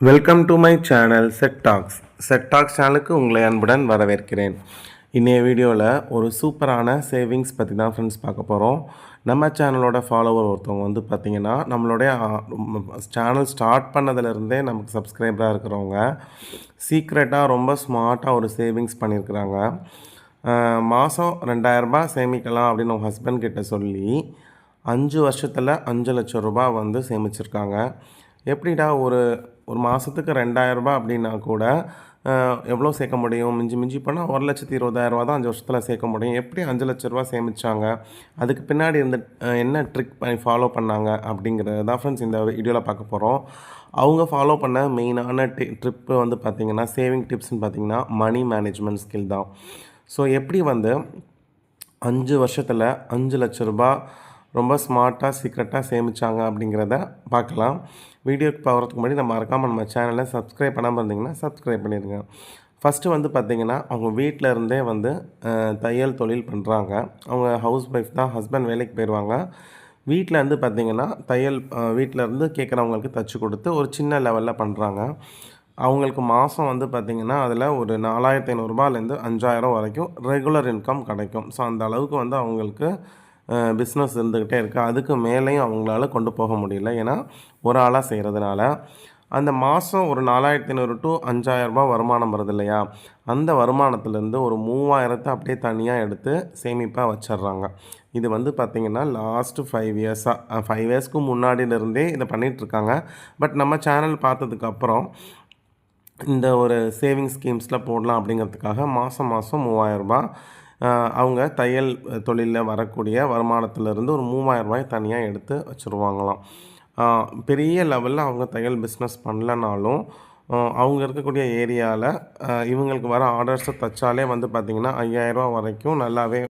Welcome to my channel set tax சேனலுக்கு உங்களை அன்புடன் வரவேற்கிறேன். இன்றைய வீடியோவில் ஒரு சூப்பரான சேவிங்ஸ் பற்றி தான் ஃப்ரெண்ட்ஸ் பார்க்க போகிறோம். நம்ம சேனலோட ஃபாலோவர் ஒருத்தவங்க வந்து பார்த்திங்கன்னா நம்மளுடைய சேனல் ஸ்டார்ட் பண்ணதுலேருந்தே நமக்கு சப்ஸ்கிரைபராக இருக்கிறவங்க சீக்ரெட்டாக ரொம்ப ஸ்மார்ட்டாக ஒரு சேவிங்ஸ் பண்ணியிருக்கிறாங்க. மாதம் 2000 சேமிக்கலாம் அப்படின்னு உங்கள் ஹஸ்பண்ட் கிட்ட சொல்லி 5 வருஷத்தில் 5 லட்சம் ரூபாய் வந்து சேமிச்சிருக்காங்க. எப்படிடா ஒரு ஒரு மாதத்துக்கு 2000 அப்படின்னா கூட எவ்வளோ சேர்க்க முடியும்? மிஞ்சி மிஞ்சி போனால் 1,20,000 தான் 5 வருஷத்தில் சேர்க்க முடியும். எப்படி 5 லட்ச ரூபா சேமித்தாங்க? அதுக்கு பின்னாடி இருந்து என்ன ட்ரிக் பண்ணி ஃபாலோ பண்ணாங்க அப்படிங்கிறது தான் ஃப்ரெண்ட்ஸ் இந்த வீடியோவில் பார்க்க போகிறோம். அவங்க ஃபாலோ பண்ண மெயினான ட்ரிப்பு வந்து பார்த்திங்கன்னா சேவிங் டிப்ஸ்னு பார்த்திங்கன்னா மணி மேனேஜ்மெண்ட் ஸ்கில் தான். ஸோ எப்படி வந்து 5 வருஷத்தில் 5 லட்ச ரூபா ரொம்ப ஸ்மார்ட்டாக சீக்ரெட்டாக சேமித்தாங்க அப்படிங்கிறத பார்க்கலாம். வீடியோக்கு போகிறதுக்கு முன்னாடி மறக்காமல் நம்ம சேனலை சப்ஸ்கிரைப் பண்ணாமல் இருந்தீங்கன்னா சப்ஸ்கிரைப் பண்ணிடுங்க. ஃபஸ்ட்டு வந்து பார்த்திங்கன்னா அவங்க வீட்டில் இருந்தே வந்து தையல் தொழில் பண்ணுறாங்க. அவங்க ஹவுஸ் ஒய்ஃப் தான், ஹஸ்பண்ட் வேலைக்கு போயிடுவாங்க. வீட்டில் இருந்து பார்த்திங்கன்னா தையல் வீட்டில் இருந்து கேட்குறவங்களுக்கு தைச்சி கொடுத்து ஒரு சின்ன லெவலில் பண்ணுறாங்க. அவங்களுக்கு மாதம் வந்து பார்த்திங்கன்னா அதில் ஒரு 4,500 5,000 வரைக்கும் ரெகுலர் இன்கம் கிடைக்கும். ஸோ அந்த அளவுக்கு வந்து அவங்களுக்கு பிஸ்னஸ் இருந்துக்கிட்டே இருக்குது. அதுக்கு மேலேயும் அவங்களால கொண்டு போக முடியல, ஏன்னா ஒரு ஆளாக செய்கிறதுனால. அந்த மாதம் ஒரு 4,500 to 5,000 வருமானம் வருது இல்லையா, அந்த வருமானத்துலேருந்து ஒரு 3,000 அப்படியே தனியாக எடுத்து சேமிப்பாக வச்சிட்றாங்க. இது வந்து பார்த்திங்கன்னா லாஸ்ட்டு 5 இயர்ஸாக 5 இயர்ஸ்க்கு முன்னாடியிலேருந்தே இதை பண்ணிகிட்ருக்காங்க. பட் நம்ம சேனல் பார்த்ததுக்கப்புறம் இந்த ஒரு சேவிங் ஸ்கீம்ஸில் போடலாம் அப்படிங்கிறதுக்காக மாதம் 3,000 அவங்க தையல் தொழிலில் வரக்கூடிய வருமானத்திலேருந்து ஒரு 3,000 தனியாக எடுத்து வச்சுருவாங்களாம். பெரிய லெவலில் அவங்க தையல் பிஸ்னஸ் பண்ணலனாலும் அவங்க இருக்கக்கூடிய ஏரியாவில் இவங்களுக்கு வர ஆர்டர்ஸை தைச்சாலே வந்து பார்த்திங்கன்னா 5,000 வரைக்கும் நல்லாவே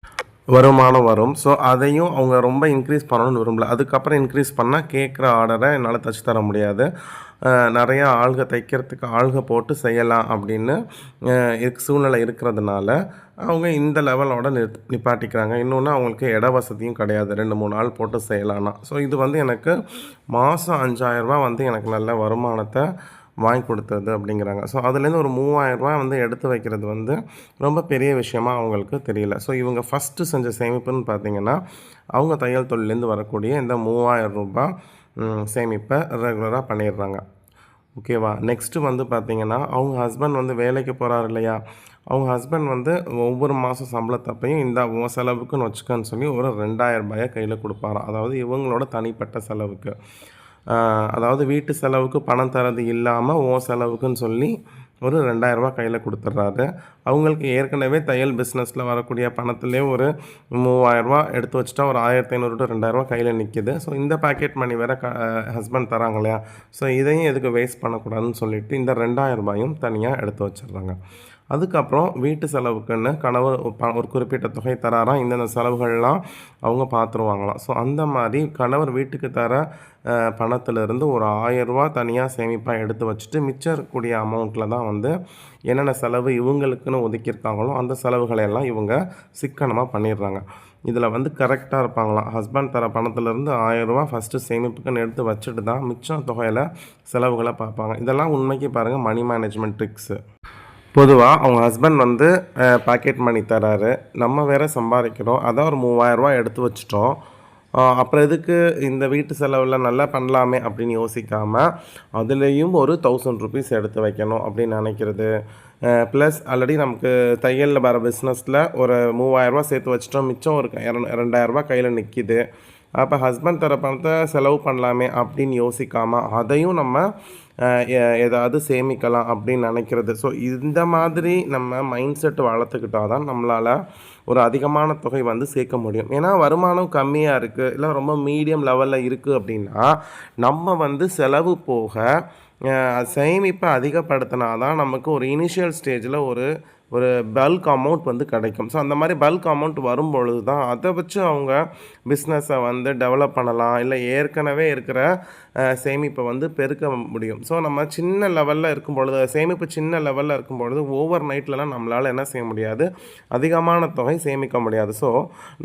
வருமானம் வரும். ஸோ அதையும் அவங்க ரொம்ப இன்க்ரீஸ் பண்ணணும்னு விரும்பல. அதுக்கப்புறம் இன்க்ரீஸ் பண்ணால் கேட்குற ஆர்டரை என்னால் தைச்சி தர முடியாது, நிறையா தைக்கிறதுக்கு ஆள்க போட்டு செய்யலாம் அப்படின்னு சூழ்நிலை இருக்கிறதுனால அவங்க இந்த லெவலோட நிப்பாட்டிக்கிறாங்க. இன்னொன்று அவங்களுக்கு இட வசதியும் கிடையாது 2-3 ஆள் போட்டு செய்யலான்னா. ஸோ இது வந்து எனக்கு மாதம் 5,000 வந்து எனக்கு நல்ல வருமானத்தை வாங்கி கொடுத்தது அப்படிங்கிறாங்க. ஸோ அதுலேருந்து ஒரு 3,000 வந்து எடுத்து வைக்கிறது வந்து ரொம்ப பெரிய விஷயமாக அவங்களுக்கு தெரியல. ஸோ இவங்க ஃபஸ்ட்டு செஞ்ச சேமிப்புன்னு பார்த்திங்கன்னா அவங்க தையல் தொழிலேருந்து வரக்கூடிய இந்த 3,000 சேமிப்பை ரெகுலராக பண்ணிடுறாங்க. ஓகேவா? நெக்ஸ்ட்டு வந்து பார்த்திங்கன்னா அவங்க ஹஸ்பண்ட் வந்து வேலைக்கு போகிறாரு இல்லையா, அவங்க ஹஸ்பண்ட் வந்து ஒவ்வொரு மாதம் சம்பளத்தப்பையும் இந்த செலவுக்குன்னு வச்சுக்கன்னு சொல்லி ஒரு 2,000 கையில் கொடுப்பாராம். அதாவது இவங்களோட தனிப்பட்ட செலவுக்கு, அதாவது வீட்டு செலவுக்கு பணம் தரது இல்லாமல் செலவுக்குன்னு சொல்லி ஒரு 2,000 கையில் கொடுத்துட்றாரு. அவங்களுக்கு ஏற்கனவே தையல் பிஸ்னஸில் வரக்கூடிய பணத்துலேயே ஒரு 3,000 எடுத்து வச்சுட்டா ஒரு 1,500 to 2,000 கையில் நிற்கிது. ஸோ இந்த பேக்கெட் மணி வேறு ஹஸ்பண்ட் தராங்க இல்லையா, ஸோ இதையும் எதுக்கு வேஸ்ட் பண்ணக்கூடாதுன்னு சொல்லிவிட்டு இந்த 2,000 தனியாக எடுத்து வச்சிடுறாங்க. அதுக்கப்புறம் வீட்டு செலவுக்குன்னு கணவர் ஒரு குறிப்பிட்ட தொகை தராராம். இந்தந்த செலவுகள்லாம் அவங்க பார்த்துருவாங்களாம். ஸோ அந்த மாதிரி கணவர் வீட்டுக்கு தர பணத்திலிருந்து ஒரு 1,000 தனியாக சேமிப்பாக எடுத்து வச்சுட்டு மிச்சம் இருக்கக்கூடிய அமௌண்ட்டில் தான் வந்து என்னென்ன செலவு இவங்களுக்குன்னு ஒதுக்கியிருக்காங்களோ அந்த செலவுகளையெல்லாம் இவங்க சிக்கனமாக பண்ணிடுறாங்க. இதில் வந்து கரெக்டாக இருப்பாங்களாம். ஹஸ்பண்ட் தர பணத்திலேருந்து 1,000 ஃபஸ்ட்டு சேமிப்புக்குன்னு எடுத்து வச்சுட்டு தான் மிச்சம் தொகையில் செலவுகளை பார்ப்பாங்க. இதெல்லாம் உண்மைக்கு பாருங்கள் மணி மேனேஜ்மெண்ட் ட்ரிக்ஸு. பொதுவாக அவங்க ஹஸ்பண்ட் வந்து பாக்கெட் மணி தராரு, நம்ம வேறு சம்பாதிக்கிறோம், அதான் ஒரு 3,000 எடுத்து வச்சிட்டோம், அப்புறம் எதுக்கு இந்த வீட்டு செலவில் நல்லா பண்ணலாமே அப்படின்னு யோசிக்காமல் அதுலேயும் ஒரு 1,000 rupees எடுத்து வைக்கணும் அப்படின்னு நினைக்கிறது. ப்ளஸ் ஆல்ரெடி நமக்கு தையலில் வர பிஸ்னஸில் ஒரு 3,000 சேர்த்து வச்சிட்டோம், மிச்சம் ஒரு 2,000 கையில் நிற்கிது. அப்போ ஹஸ்பண்ட் தர பணத்தை செலவு பண்ணலாமே அப்படின்னு யோசிக்காமல் அதையும் நம்ம ஏதாவது சேமிக்கலாம் அப்படின்னு நினைக்கிறது. ஸோ இந்த மாதிரி நம்ம மைண்ட் செட் வளர்த்துக்கிட்டால் தான் நம்மளால் ஒரு அதிகமான தொகை வந்து சேர்க்க முடியும். ஏன்னா வருமானம் கம்மியாக இருக்குது, இல்லை ரொம்ப மீடியம் லெவலில் இருக்குது அப்படின்னா நம்ம வந்து செலவு போக சேமிப்பை அதிகப்படுத்தினா தான் நமக்கு ஒரு இனிஷியல் ஸ்டேஜில் ஒரு பல்க் அமௌண்ட் வந்து கிடைக்கும். ஸோ அந்த மாதிரி பல்க் அமௌண்ட் வரும்பொழுது தான் அதை வச்சு அவங்க பிஸ்னஸை வந்து டெவலப் பண்ணலாம். இல்லை ஏற்கனவே இருக்கிற சேமிப்பை வந்து பெருக்க முடியும். ஸோ நம்ம சின்ன லெவலில் இருக்கும் பொழுது சேமிப்பு சின்ன லெவலில் இருக்கும் பொழுது ஓவர் நைட்லலாம் நம்மளால் என்ன செய்ய முடியாது, அதிகமான தொகை சேமிக்க முடியாது. ஸோ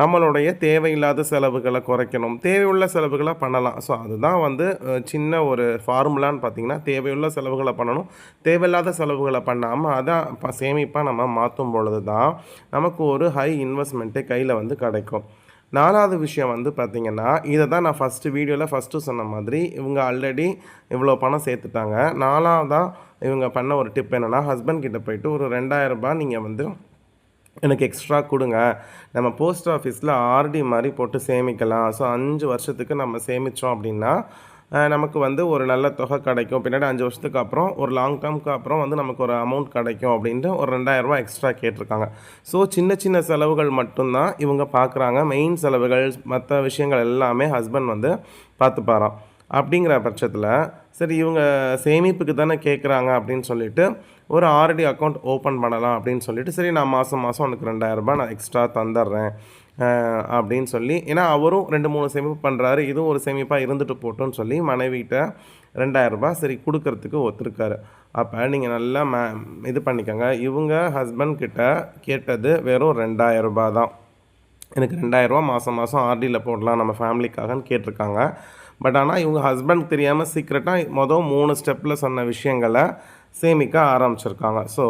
நம்மளுடைய தேவையில்லாத செலவுகளை குறைக்கணும், தேவையுள்ள செலவுகளை பண்ணலாம். ஸோ அதுதான் வந்து சின்ன ஒரு ஃபார்முலான்னு பார்த்திங்கன்னா, தேவையுள்ள செலவுகளை பண்ணணும், தேவையில்லாத செலவுகளை பண்ணாமல் அதான் சேமிப்பாக நம்ம மாற்றும் பொழுது தான் நமக்கு ஒரு ஹை இன்வெஸ்ட்மெண்ட்டே கையில் வந்து கிடைக்கும். 4வது விஷயம் வந்து பார்த்திங்கன்னா, இதை தான் நான் ஃபஸ்ட்டு சொன்ன மாதிரி இவங்க ஆல்ரெடி இவ்வளோ பணம் சேர்த்துட்டாங்க. 4வதாக இவங்க பண்ண ஒரு டிப் என்னென்னா, ஹஸ்பண்ட் கிட்டே போயிட்டு ஒரு ரூ. 2000 நீங்கள் வந்து எனக்கு எக்ஸ்ட்ரா கொடுங்க, நம்ம போஸ்ட் ஆஃபீஸில் ஆர்டி மாதிரி போட்டு சேமிக்கலாம். ஸோ 5 வருஷத்துக்கு நம்ம சேமித்தோம் அப்படின்னா நமக்கு வந்து ஒரு நல்ல தொகை கிடைக்கும். பின்னாடி 5 வருஷத்துக்கு அப்புறம் ஒரு லாங் டேர்முக்கு அப்புறம் வந்து நமக்கு ஒரு அமௌண்ட் கிடைக்கும் அப்படின்ட்டு ஒரு ரூ. 2000 எக்ஸ்ட்ரா கேட்டிருக்காங்க. ஸோ சின்ன சின்ன செலவுகள் மட்டும்தான் இவங்க பார்க்குறாங்க. மெயின் செலவுகள் மற்ற விஷயங்கள் எல்லாமே ஹஸ்பண்ட் வந்து பார்த்துப்பாராம். அப்படிங்கிற பட்சத்தில் சரி இவங்க சேமிப்புக்கு தானே கேட்குறாங்க அப்படின்னு சொல்லிட்டு ஒரு ஆர்டி அக்கௌண்ட் ஓப்பன் பண்ணலாம் அப்படின்னு சொல்லிட்டு, சரி நான் மாதம் உனக்கு ரூ. 2000 நான் எக்ஸ்ட்ரா தந்துடுறேன் அப்படின்னு சொல்லி, ஏன்னா அவரும் 2-3 சேமிப்பு பண்ணுறாரு, இதுவும் ஒரு சேமிப்பாக இருந்துட்டு போட்டோன்னு சொல்லி மனைவிகிட்ட ரூ. 2000 சரி கொடுக்கறதுக்கு ஒத்துருக்காரு. அப்போ நீங்கள் நல்லா இது பண்ணிக்கோங்க. இவங்க ஹஸ்பண்ட் கிட்ட கேட்டது வெறும் ரூ. 2000 தான். எனக்கு ரூ. 2000 மாதம் ஆர்டியில் போடலாம் நம்ம ஃபேமிலிக்காகன்னு கேட்டிருக்காங்க. பட் ஆனால் இவங்க ஹஸ்பண்ட் தெரியாமல் சீக்ரெட்டாக 3 ஸ்டெப்பில் சொன்ன விஷயங்களை சேமிக்க ஆரம்பிச்சிருக்காங்க. ஸோ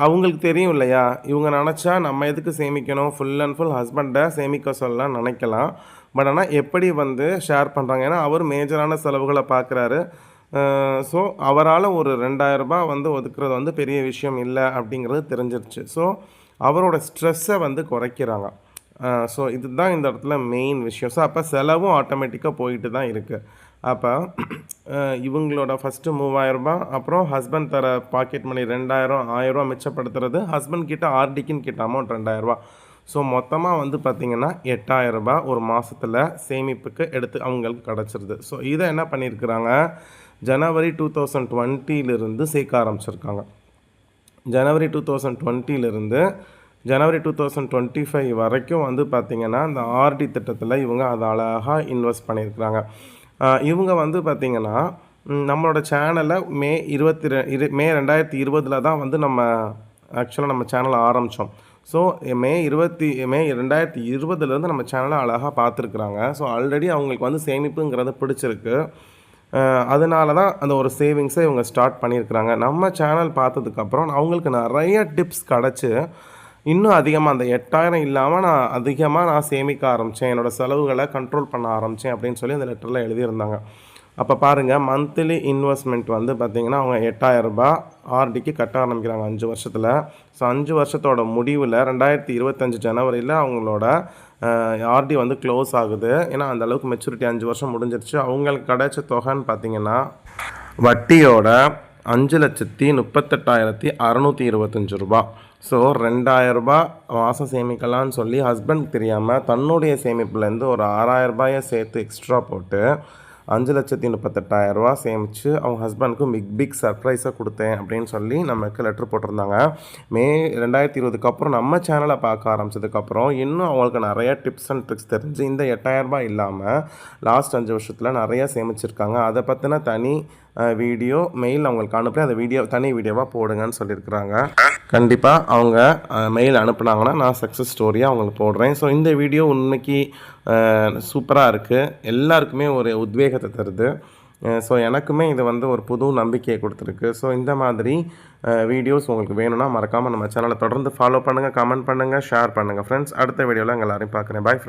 அவங்களுக்கு தெரியும் இல்லையா, இவங்க நினச்சா நம்ம எதுக்கு சேமிக்கணும், ஃபுல் அண்ட் ஃபுல் ஹஸ்பண்டை சேமிக்க சொல்லலாம் நினைக்கலாம். பட் ஆனால் எப்படி வந்து ஷேர் பண்ணுறாங்க, ஏன்னா அவர் மேஜரான செலவுகளை பார்க்குறாரு. ஸோ அவரால் ஒரு ரூ. 2000 வந்து ஒதுக்குறது வந்து பெரிய விஷயம் இல்லை அப்படிங்கிறது தெரிஞ்சிருச்சு. ஸோ அவரோட ஸ்ட்ரெஸ்ஸை வந்து குறைக்கிறாங்க. ஸோ இதுதான் இந்த இடத்துல மெயின் விஷயம். ஸோ அப்போ செலவும் ஆட்டோமேட்டிக்காக போயிட்டு தான் இருக்குது. அப்போ இவங்களோட ஃபஸ்ட்டு ரூ. 3000, அப்புறம் ஹஸ்பண்ட் தர பாக்கெட் மணி 2000, ரூ. 1000 மிச்சப்படுத்துறது, ஹஸ்பண்ட் கிட்ட ஆர்டிக்குன்னு கிட்ட அமௌண்ட் ரூ. 2000. ஸோ மொத்தமாக வந்து பார்த்திங்கன்னா ரூ. 8000 ஒரு மாதத்தில் சேமிப்புக்கு எடுத்து அவங்களுக்கு கிடச்சிருது. ஸோ இதை என்ன பண்ணியிருக்கிறாங்க, ஜனவரி 2020 சேர்க்க ஆரம்பிச்சிருக்காங்க. ஜனவரி 2020 ஜனவரி 2025 வரைக்கும் வந்து பார்த்திங்கன்னா இந்த ஆர்டி திட்டத்தில் இவங்க அதை அழகாக இன்வெஸ்ட் பண்ணியிருக்கிறாங்க. இவங்க வந்து பார்த்திங்கன்னா நம்மளோட சேனலை மே 2020 தான் வந்து ஆக்சுவலாக நம்ம சேனலை ஆரம்பித்தோம். ஸோ மே 2020 நம்ம சேனலை அழகாக பார்த்துருக்குறாங்க. ஸோ ஆல்ரெடி அவங்களுக்கு வந்து சேமிப்புங்கிறது பிடிச்சிருக்கு. அதனால தான் அந்த ஒரு சேவிங்ஸை இவங்க ஸ்டார்ட் பண்ணியிருக்கிறாங்க. நம்ம சேனல் பார்த்ததுக்கப்புறம் அவங்களுக்கு நிறைய டிப்ஸ் கிடச்சி இன்னும் அதிகமாக அந்த 8000 இல்லாமல் நான் சேமிக்க ஆரம்பித்தேன், என்னோடய செலவுகளை கண்ட்ரோல் பண்ண ஆரம்பித்தேன் அப்படின்னு சொல்லி அந்த லெட்டரில் எழுதியிருந்தாங்க. அப்போ பாருங்கள், மந்த்லி இன்வெஸ்ட்மெண்ட் வந்து பார்த்திங்கன்னா அவங்க ரூ. 8000 ஆர்டிக்கு கட்ட ஆரம்பிக்கிறாங்க 5 வருஷத்தில். ஸோ 5 வருஷத்தோட முடிவில் 2025 ஜனவரியில் அவங்களோட ஆர்டி வந்து க்ளோஸ் ஆகுது. ஏன்னா அந்தளவுக்கு மெச்சூரிட்டி 5 வருஷம் முடிஞ்சிருச்சு. அவங்களுக்கு கிடைச்ச தொகைன்னு பார்த்திங்கன்னா வட்டியோட ரூ. 5,38,625. ஸோ ரூ. 2000 மாதம் சேமிக்கலான்னு சொல்லி ஹஸ்பண்ட் தெரியாமல் தன்னுடைய சேமிப்புலேருந்து ஒரு ரூ. 6000 சேர்த்து எக்ஸ்ட்ரா போட்டு ரூ. 5,38,000 சேமித்து அவங்க ஹஸ்பண்டுக்கு பிக் சர்ப்ரைஸாக கொடுத்தேன் அப்படின்னு சொல்லி நமக்கு லெட்டர் போட்டிருந்தாங்க. மே 2020 அப்புறம் நம்ம சேனலை பார்க்க ஆரம்பித்ததுக்கப்புறம் இன்னும் அவங்களுக்கு நிறையா டிப்ஸ் அண்ட் ட்ரிக்ஸ் தெரிஞ்சு இந்த ரூ. 8000 இல்லாமல் லாஸ்ட் 5 வருஷத்தில் நிறையா சேமிச்சிருக்காங்க. அதை பற்றின தனி வீடியோ மெயில் அவங்களுக்கு அனுப்பி அந்த தனி வீடியோவாக போடுங்கன்னு சொல்லியிருக்கிறாங்க. கண்டிப்பாக அவங்க மெயில் அனுப்புனாங்கன்னா நான் சக்ஸஸ் ஸ்டோரியாக அவங்களுக்கு போடுறேன். ஸோ இந்த வீடியோ உண்மைக்கு சூப்பராக இருக்குது, எல்லாருக்குமே ஒரு உத்வேகத்தை தருது. ஸோ எனக்குமே இது வந்து ஒரு புது நம்பிக்கையை கொடுத்துருக்கு. ஸோ இந்த மாதிரி வீடியோஸ் உங்களுக்கு வேணும்னா மறக்காமல் நம்ம சேனலை தொடர்ந்து ஃபாலோ பண்ணுங்கள், கமெண்ட் பண்ணுங்கள், ஷேர் பண்ணுங்கள் ஃப்ரெண்ட்ஸ். அடுத்த வீடியோவில் எங்கள் எல்லாரையும் பார்க்குறேன். Bye friends.